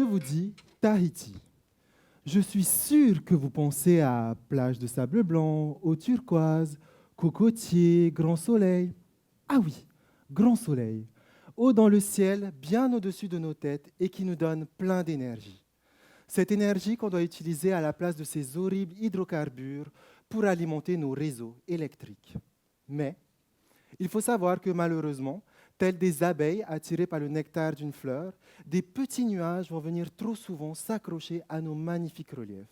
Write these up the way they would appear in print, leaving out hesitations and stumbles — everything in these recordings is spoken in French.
vous dis Tahiti, je suis sûr que vous pensez à plage de sable blanc, eau turquoise, cocotiers, grand soleil. Ah oui, grand soleil, haut dans le ciel, bien au-dessus de nos têtes et qui nous donne plein d'énergie. Cette énergie qu'on doit utiliser à la place de ces horribles hydrocarbures pour alimenter nos réseaux électriques. Mais il faut savoir que malheureusement, tels des abeilles attirées par le nectar d'une fleur, des petits nuages vont venir trop souvent s'accrocher à nos magnifiques reliefs.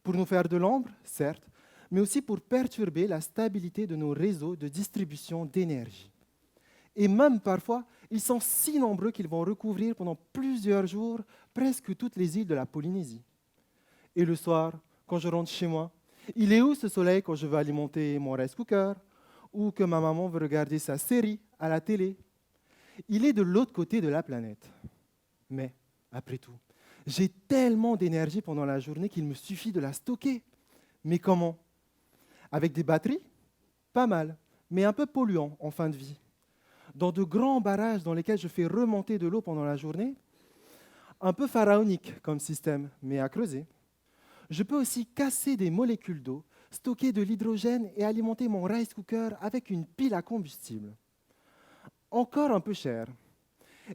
Pour nous faire de l'ombre, certes, mais aussi pour perturber la stabilité de nos réseaux de distribution d'énergie. Et même parfois, ils sont si nombreux qu'ils vont recouvrir pendant plusieurs jours presque toutes les îles de la Polynésie. Et le soir, quand je rentre chez moi, il est où ce soleil quand je veux alimenter mon rice cooker ou que ma maman veut regarder sa série à la télé? Il est de l'autre côté de la planète. Mais, après tout, j'ai tellement d'énergie pendant la journée qu'il me suffit de la stocker. Mais comment? Avec des batteries? Pas mal, mais un peu polluant en fin de vie. Dans de grands barrages dans lesquels je fais remonter de l'eau pendant la journée, un peu pharaonique comme système, mais à creuser. Je peux aussi casser des molécules d'eau, stocker de l'hydrogène et alimenter mon rice cooker avec une pile à combustible. Encore un peu cher.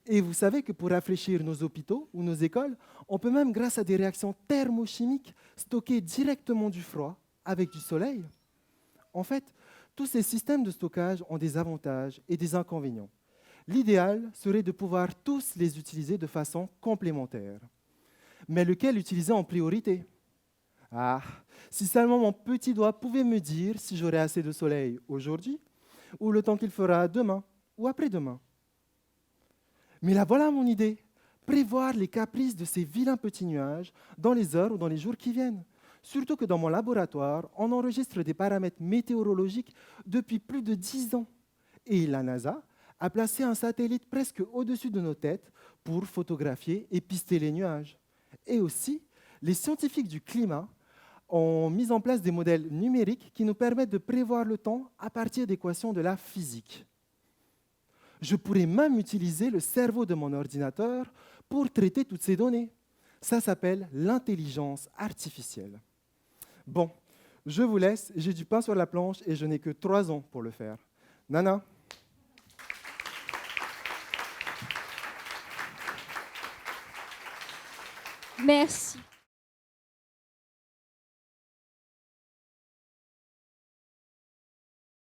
Et vous savez que pour rafraîchir nos hôpitaux ou nos écoles, on peut même, grâce à des réactions thermochimiques, stocker directement du froid avec du soleil. En fait, tous ces systèmes de stockage ont des avantages et des inconvénients. L'idéal serait de pouvoir tous les utiliser de façon complémentaire. Mais lequel utiliser en priorité? Ah, si seulement mon petit doigt pouvait me dire si j'aurai assez de soleil aujourd'hui ou le temps qu'il fera demain ou après-demain. Mais là voilà mon idée, prévoir les caprices de ces vilains petits nuages dans les heures ou dans les jours qui viennent. Surtout que dans mon laboratoire, on enregistre des paramètres météorologiques depuis plus de 10 ans. Et la NASA a placé un satellite presque au-dessus de nos têtes pour photographier et pister les nuages. Et aussi, les scientifiques du climat ont mis en place des modèles numériques qui nous permettent de prévoir le temps à partir d'équations de la physique. Je pourrais même utiliser le cerveau de mon ordinateur pour traiter toutes ces données. Ça s'appelle l'intelligence artificielle. Bon, je vous laisse, j'ai du pain sur la planche et je n'ai que 3 ans pour le faire. Nana? Merci.